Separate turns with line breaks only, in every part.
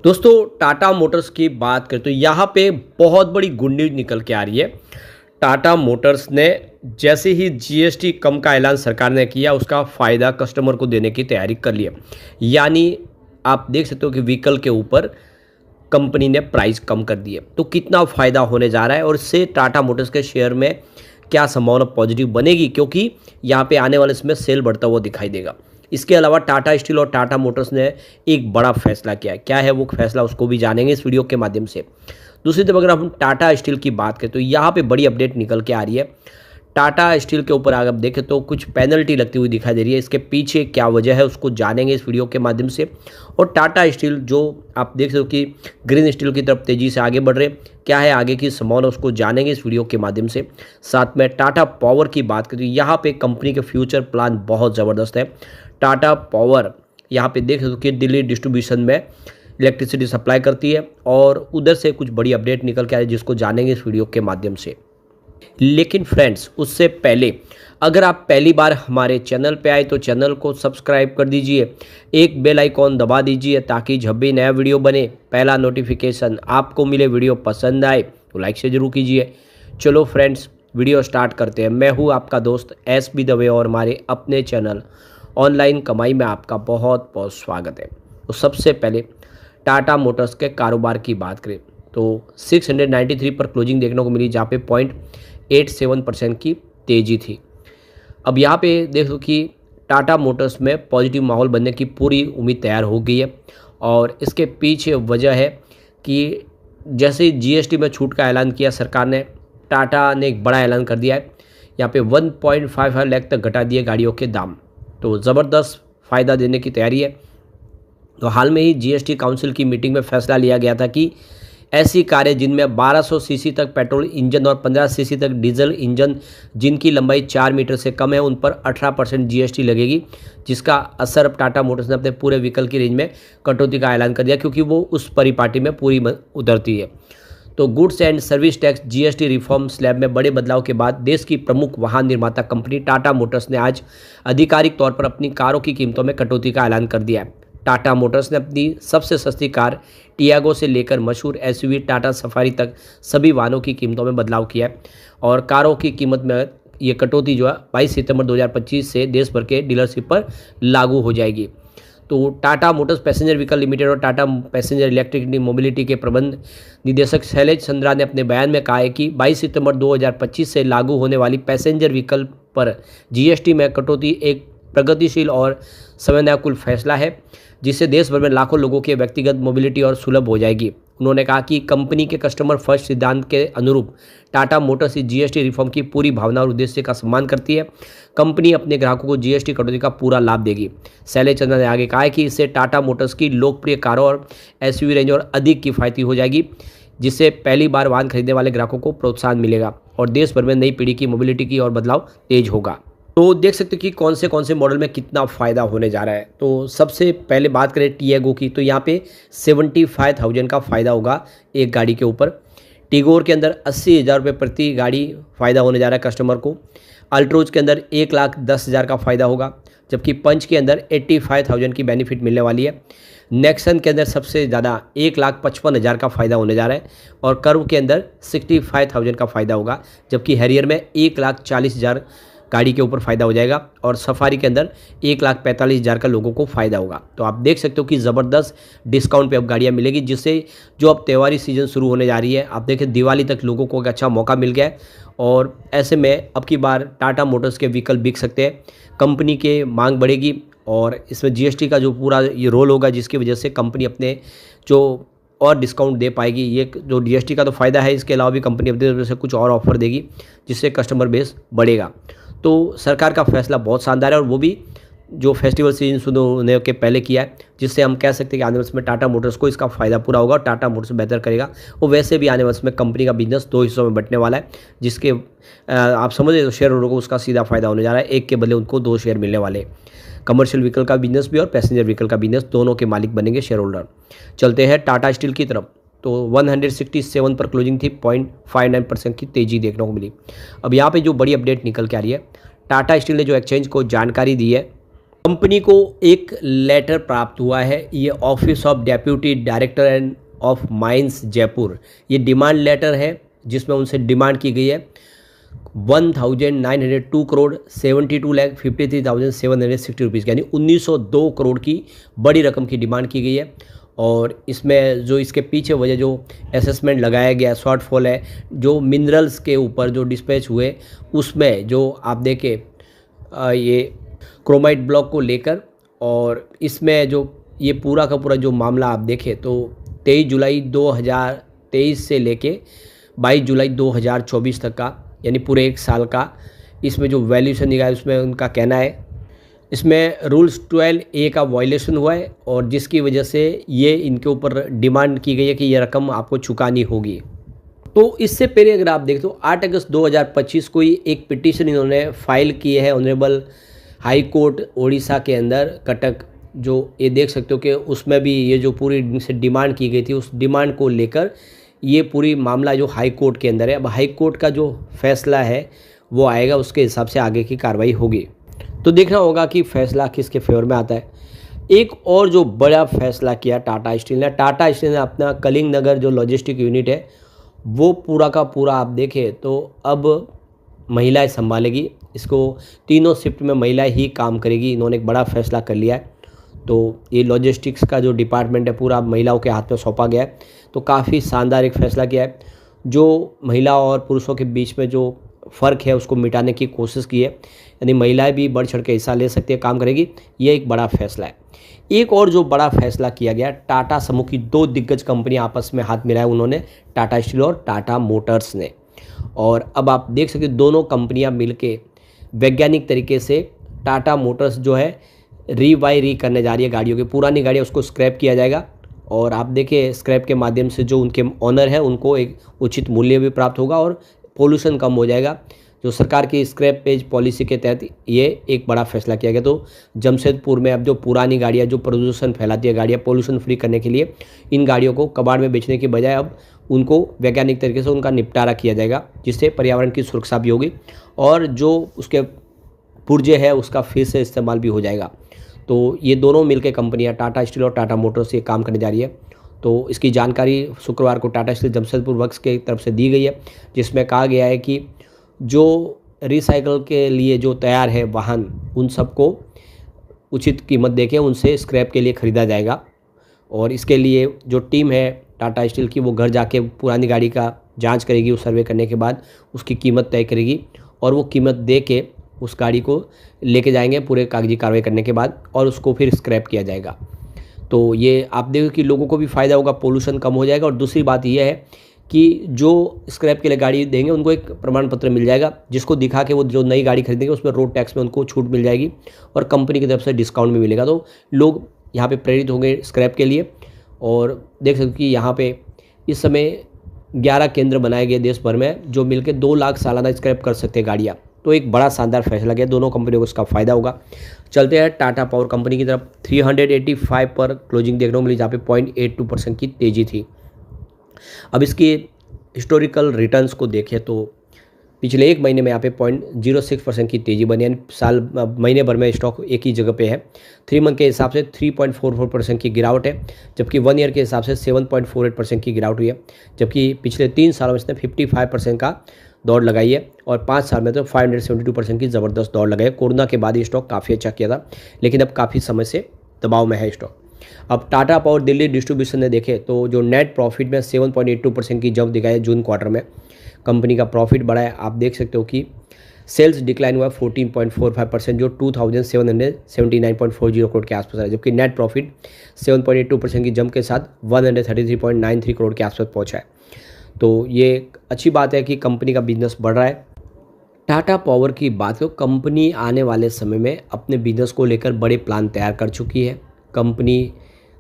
दोस्तों टाटा मोटर्स की बात करें तो यहाँ पे बहुत बड़ी गुड न्यूज़ निकल के आ रही है। टाटा मोटर्स ने जैसे ही जीएसटी कम का ऐलान सरकार ने किया उसका फ़ायदा कस्टमर को देने की तैयारी कर ली है। यानी आप देख सकते हो कि व्हीकल के ऊपर कंपनी ने प्राइस कम कर दी है। तो कितना फ़ायदा होने जा रहा है और इससे टाटा मोटर्स के शेयर में क्या संभावना पॉजिटिव बनेगी, क्योंकि यहाँ पे आने वाले समय सेल बढ़ता हुआ दिखाई देगा। इसके अलावा टाटा स्टील और टाटा मोटर्स ने एक बड़ा फैसला किया है। क्या है वो फैसला, उसको भी जानेंगे इस वीडियो के माध्यम से। दूसरी तरफ अगर हम टाटा स्टील की बात करें तो यहाँ पे बड़ी अपडेट निकल के आ रही है। टाटा स्टील के ऊपर अगर आप देखें तो कुछ पेनल्टी लगती हुई दिखाई दे रही है। इसके पीछे क्या वजह है उसको जानेंगे इस वीडियो के माध्यम से। और टाटा स्टील जो आप देख सकते हो कि ग्रीन स्टील की तरफ तेज़ी से आगे बढ़ रहे, क्या है आगे की संभावना उसको जानेंगे इस वीडियो के माध्यम से। साथ में टाटा पावर की बात करें तो यहाँ पे कंपनी के फ्यूचर प्लान बहुत ज़बरदस्त है। टाटा पावर यहाँ पे देख सकते हो कि दिल्ली डिस्ट्रीब्यूशन में इलेक्ट्रिसिटी सप्लाई करती है और उधर से कुछ बड़ी अपडेट निकल के आ रही है जिसको जानेंगे इस वीडियो के माध्यम से। लेकिन फ्रेंड्स उससे पहले अगर आप पहली बार हमारे चैनल पे आए तो चैनल को सब्सक्राइब कर दीजिए, एक बेल आइकॉन दबा दीजिए ताकि जब भी नया वीडियो बने पहला नोटिफिकेशन आपको मिले। वीडियो पसंद आए तो लाइक से जरूर कीजिए। चलो फ्रेंड्स वीडियो स्टार्ट करते हैं। मैं हूँ आपका दोस्त SB दवे और हमारे अपने चैनल ऑनलाइन कमाई में आपका बहुत बहुत स्वागत है। तो सबसे पहले टाटा मोटर्स के कारोबार की बात करें तो 693 पर क्लोजिंग देखने को मिली, जहाँ पे 0.87% की तेज़ी थी। अब यहाँ पे देखो कि टाटा मोटर्स में पॉजिटिव माहौल बनने की पूरी उम्मीद तैयार हो गई है और इसके पीछे वजह है कि जैसे जीएसटी में छूट का ऐलान किया सरकार ने, टाटा ने एक बड़ा ऐलान कर दिया है। यहाँ पे 1.55 लाख तक घटा दिए गाड़ियों के दाम, तो ज़बरदस्त फ़ायदा देने की तैयारी है। तो हाल में ही जीएसटी काउंसिल की मीटिंग में फैसला लिया गया था कि ऐसी कारें जिनमें 1200 सीसी तक पेट्रोल इंजन और 15 सीसी तक डीजल इंजन जिनकी लंबाई 4 मीटर से कम है उन पर 18% जीएसटी लगेगी, जिसका असर अब टाटा मोटर्स ने अपने पूरे व्हीकल की रेंज में कटौती का ऐलान कर दिया क्योंकि वो उस परिपाटी में पूरी उतरती है। तो goods and service tax GST reform slab में बड़े बदलाव के बाद देश की प्रमुख वाहन निर्माता कंपनी टाटा मोटर्स ने आज आधिकारिक तौर पर अपनी कारों की कीमतों में कटौती का ऐलान कर दिया है। टाटा मोटर्स ने अपनी सबसे सस्ती कार टियागो से लेकर मशहूर एसयूवी टाटा सफारी तक सभी वाहनों की कीमतों में बदलाव किया है और कारों की कीमत में ये कटौती जो है 22 सितंबर 2025 से देश भर के डीलरशिप पर लागू हो जाएगी। तो Tata Motors passenger vehicle limited और टाटा पैसेंजर इलेक्ट्रिक मोबिलिटी के प्रबंध निदेशक शैलेश चंद्रा ने अपने बयान में कहा है कि 22 सितंबर 2025 से लागू होने वाली पैसेंजर व्हीकल पर जीएसटी में कटौती एक प्रगतिशील और संवेदनशील फैसला है जिससे देश भर में लाखों लोगों की व्यक्तिगत मोबिलिटी और सुलभ हो जाएगी। उन्होंने कहा कि कंपनी के कस्टमर फर्स्ट सिद्धांत के अनुरूप टाटा मोटर्स इस जीएसटी रिफॉर्म की पूरी भावना और उद्देश्य का सम्मान करती है। कंपनी अपने ग्राहकों को जीएसटी कटौती का पूरा लाभ देगी। शैलेश चंद्रा ने आगे कहा है कि इससे टाटा मोटर्स की लोकप्रिय कारों और एसयूवी रेंज और अधिक किफ़ायती हो जाएगी, जिससे पहली बार वाहन खरीदने वाले ग्राहकों को प्रोत्साहन मिलेगा और देश भर में नई पीढ़ी की मोबिलिटी की और बदलाव तेज होगा। तो देख सकते हो कि कौन से मॉडल में कितना फ़ायदा होने जा रहा है। तो सबसे पहले बात करें टियागो की तो यहाँ पे 75,000 का फ़ायदा होगा एक गाड़ी के ऊपर। टिगोर के अंदर 80,000 रुपये प्रति गाड़ी फ़ायदा होने जा रहा है कस्टमर को। अल्ट्रोज के अंदर 1,10,000 का फ़ायदा होगा, जबकि पंच के अंदर 85,000 की बेनिफिट मिलने वाली है। नेक्सन के अंदर सबसे ज़्यादा 1,55,000 का फ़ायदा होने जा रहा है और कर्व के अंदर 65,000 का फ़ायदा होगा, जबकि हैरियर में 1,40,000 गाड़ी के ऊपर फ़ायदा हो जाएगा और सफारी के अंदर 1,45,000 का लोगों को फ़ायदा होगा। तो आप देख सकते हो कि ज़बरदस्त डिस्काउंट पे अब गाड़ियाँ मिलेगी, जिससे जो अब त्योहारी सीज़न शुरू होने जा रही है, आप देखें दिवाली तक लोगों को एक अच्छा मौका मिल गया है और ऐसे में अब की बार टाटा मोटर्स के व्हीकल बिक सकते हैं। कंपनी के मांग बढ़ेगी और इसमें जीएसटी का जो पूरा ये रोल होगा जिसकी वजह से कंपनी अपने जो और डिस्काउंट दे पाएगी। ये जो जीएसटी का तो फ़ायदा है, इसके अलावा भी कंपनी अपनी तरफ से कुछ और ऑफर देगी जिससे कस्टमर बेस बढ़ेगा। तो सरकार का फैसला बहुत शानदार है और वो भी जो फेस्टिवल सीजन शुरू होने के पहले किया है, जिससे हम कह सकते हैं कि आने वाले में टाटा मोटर्स को इसका फ़ायदा पूरा होगा और टाटा मोटर्स बेहतर करेगा। और वैसे भी आने वाले में कंपनी का बिजनेस 2 हिस्सों में बंटने वाला है, जिसके आप समझ रहे तो शेयर होल्डर को उसका सीधा फ़ायदा होने जा रहा है। एक के बदले उनको 2 शेयर मिलने वाले। कमर्शियल व्हीकल का बिजनेस भी और पैसेंजर व्हीकल का बिजनेस दोनों के मालिक बनेंगे शेयर होल्डर। चलते हैं टाटा स्टील की तरफ। तो 167 पर क्लोजिंग थी, 0.59% की तेज़ी देखने को मिली। अब यहाँ पे जो बड़ी अपडेट निकल के आ रही है, टाटा स्टील ने जो एक्सचेंज को जानकारी दी है कंपनी को एक लेटर प्राप्त हुआ है, ये office of deputy director end of mines Jaipur, ये डिमांड लेटर है जिसमें उनसे डिमांड की गई है 1902 करोड़ 72,53,760 रुपीज़, यानी 1902 करोड़ की बड़ी रकम की डिमांड की गई है। और इसमें जो इसके पीछे वजह जो असेसमेंट लगाया गया शॉर्टफॉल है, जो मिनरल्स के ऊपर जो डिस्पैच हुए उसमें जो आप देखें ये क्रोमाइट ब्लॉक को लेकर, और इसमें जो ये पूरा का पूरा जो मामला आप देखें तो 23 जुलाई 2023 से लेके 22 जुलाई 2024 तक का, यानी पूरे एक साल का इसमें जो वैल्यूएशन दिखा है उसमें उनका कहना है इसमें रूल्स 12A का वायलेशन हुआ है, और जिसकी वजह से ये इनके ऊपर डिमांड की गई है कि ये रकम आपको चुकानी होगी। तो इससे पहले अगर आप देखें तो 8 अगस्त 2025 को ही एक पिटीशन इन्होंने फाइल की है ऑनरेबल हाई कोर्ट उड़ीसा के अंदर कटक, जो ये देख सकते हो कि उसमें भी ये जो पूरी इनसे डिमांड की गई थी उस डिमांड को लेकर ये पूरी मामला जो हाई कोर्ट के अंदर है। अब हाई कोर्ट का जो फैसला है वो आएगा, उसके हिसाब से आगे की कार्रवाई होगी। तो देखना होगा कि फैसला किसके फेवर में आता है। एक और जो बड़ा फैसला किया टाटा स्टील ने, टाटा स्टील ने अपना कलिंग नगर जो लॉजिस्टिक यूनिट है वो पूरा का पूरा आप देखें तो अब महिलाएं संभालेगी, इसको तीनों शिफ्ट में महिलाएं ही काम करेगी। इन्होंने एक बड़ा फैसला कर लिया है। तो ये लॉजिस्टिक्स का जो डिपार्टमेंट है पूरा महिलाओं के हाथ में सौंपा गया है। तो काफ़ी शानदार एक फैसला किया है, जो महिला और पुरुषों के बीच में जो फ़र्क है उसको मिटाने की कोशिश की है, यानी महिलाएं भी बढ़ चढ़ के हिस्सा ले सकती है, काम करेगी। ये एक बड़ा फैसला है। एक और जो बड़ा फैसला किया गया, टाटा समूह की दो दिग्गज कंपनियां आपस में हाथ मिलाए उन्होंने, टाटा स्टील और टाटा मोटर्स ने। और अब आप देख सकते दोनों कंपनियां मिलके वैज्ञानिक तरीके से टाटा मोटर्स जो है री करने जा रही है गाड़ियों की, पुरानी गाड़ियाँ उसको स्क्रैप किया जाएगा। और आप देखिए स्क्रैप के माध्यम से जो उनके ओनर है उनको एक उचित मूल्य भी प्राप्त होगा और पोल्यूशन कम हो जाएगा। जो सरकार की स्क्रैप पेज पॉलिसी के तहत ये एक बड़ा फैसला किया गया। तो जमशेदपुर में अब जो पुरानी गाड़ियाँ जो प्रदूषण फैलाती है गाड़ियाँ, पोल्यूशन फ्री करने के लिए इन गाड़ियों को कबाड़ में बेचने की बजाय अब उनको वैज्ञानिक तरीके से उनका निपटारा किया जाएगा, जिससे पर्यावरण की सुरक्षा भी होगी और जो उसके पुर्जे है उसका फिर से इस्तेमाल भी हो जाएगा। तो ये दोनों मिलकर कंपनियां टाटा स्टील और टाटा मोटर्स ये काम करने जा रही है। तो इसकी जानकारी शुक्रवार को टाटा स्टील जमशेदपुर वर्क्स की तरफ से दी गई है, जिसमें कहा गया है कि जो रिसाइकल के लिए जो तैयार है वाहन उन सबको उचित कीमत देके उनसे स्क्रैप के लिए ख़रीदा जाएगा। और इसके लिए जो टीम है टाटा स्टील की वो घर जाके पुरानी गाड़ी का जांच करेगी, उस सर्वे करने के बाद उसकी कीमत तय करेगी और वो कीमत दे के उस गाड़ी को लेके जाएंगे पूरे कागजी कार्रवाई करने के बाद और उसको फिर स्क्रैप किया जाएगा। तो ये आप देखो कि लोगों को भी फ़ायदा होगा, पोल्यूशन कम हो जाएगा। और दूसरी बात यह है कि जो स्क्रैप के लिए गाड़ी देंगे उनको एक प्रमाण पत्र मिल जाएगा, जिसको दिखा के वो जो नई गाड़ी खरीदेंगे उसमें रोड टैक्स में उनको छूट मिल जाएगी और कंपनी की तरफ से डिस्काउंट भी मिलेगा। तो लोग यहाँ पे प्रेरित होंगे स्क्रैप के लिए। और देख सकते कि यहाँ पे इस समय 11 केंद्र बनाए गए देश भर में, जो मिलकर 2 लाख सालाना स्क्रैप कर सकते हैं गाड़ियाँ। तो एक बड़ा शानदार फैसला गया, दोनों कंपनियों को इसका फ़ायदा होगा। चलते हैं टाटा पावर कंपनी की तरफ। 385 पर क्लोजिंग देखने को मिली, जहाँ पे 0.82% की तेज़ी थी। अब इसकी हिस्टोरिकल रिटर्न्स को देखें तो पिछले एक महीने में यहाँ पे 0.06% की तेज़ी बनी, यानी साल महीने भर में स्टॉक एक ही जगह पे है। 3 मंथ के हिसाब से 3.44% की गिरावट है, जबकि 1 ईयर के हिसाब से 7.48% की गिरावट हुई है। जबकि पिछले 3 सालों में इसने 55% का दौड़ लगाई है और 5 साल में तो 572% की ज़बरदस्त दौड़ लगाई है। कोरोना के बाद ये स्टॉक काफ़ी अच्छा किया था, लेकिन अब काफ़ी समय से दबाव में है स्टॉक। अब टाटा पावर दिल्ली डिस्ट्रीब्यूशन ने देखे तो जो नेट प्रॉफिट में 7.82% की जंप दिखाई है जून क्वार्टर में, कंपनी का प्रॉफिट बढ़ा है। आप देख सकते हो कि सेल्स डिक्लाइन हुआ 14.45%, जो 2779.40 करोड़ के आसपास है, जबकि नेट प्रॉफिट 7.82% की जंप के साथ 133.93 करोड़ के आसपास पहुंचा है। तो ये अच्छी बात है कि कंपनी का बिजनेस बढ़ रहा है। टाटा पावर की बात हो, कंपनी आने वाले समय में अपने बिजनेस को लेकर बड़े प्लान तैयार कर चुकी है। कंपनी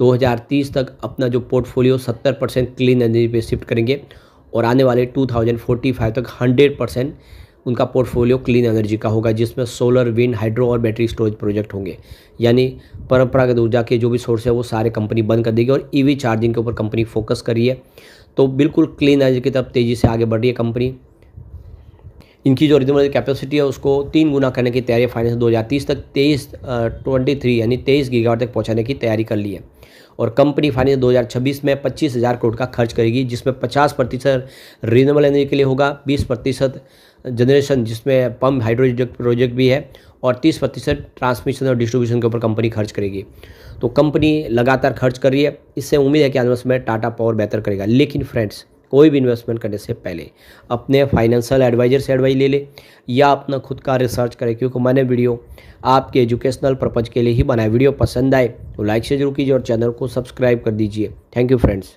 2030 तक अपना जो पोर्टफोलियो 70% क्लीन एनर्जी पे शिफ्ट करेंगे और आने वाले 2045 तक 100% उनका पोर्टफोलियो क्लीन एनर्जी का होगा, जिसमें सोलर, विंड, हाइड्रो और बैटरी स्टोरेज प्रोजेक्ट होंगे। यानी परंपरागत ऊर्जा के जो भी सोर्स है वो सारे कंपनी बंद कर देगी और ईवी चार्जिंग के ऊपर कंपनी फोकस कर रही है। तो बिल्कुल क्लीन एनर्जी की तरफ तेज़ी से आगे बढ़ रही है कंपनी। इनकी जो रिन्यूएबल कैपेसिटी है उसको 3 गुना करने की तैयारी फाइनेंस 2030 तक 23 यानी 23 गीगावाट तक पहुंचाने की तैयारी कर ली है। और कंपनी फाइनेंस 2026 में 25,000 करोड़ का खर्च करेगी, जिसमें 50% रिन्यूएबल एनर्जी के लिए होगा, 20% जनरेशन जिसमें पम्प हाइड्रो प्रोजेक्ट भी है, और 30% ट्रांसमिशन और डिस्ट्रीब्यूशन के ऊपर कंपनी खर्च करेगी। तो कंपनी लगातार खर्च कर रही है, इससे उम्मीद है कि आने वाले समय टाटा पावर बेहतर करेगा। लेकिन फ्रेंड्स, कोई भी इन्वेस्टमेंट करने से पहले अपने फाइनेंशियल एडवाइजर से एडवाइस ले ले या अपना खुद का रिसर्च करें, क्योंकि मैंने वीडियो आपके एजुकेशनल पर्पज़ के लिए ही बनाया। वीडियो पसंद आए तो लाइक से जरूर कीजिए और चैनल को सब्सक्राइब कर दीजिए। Thank you friends.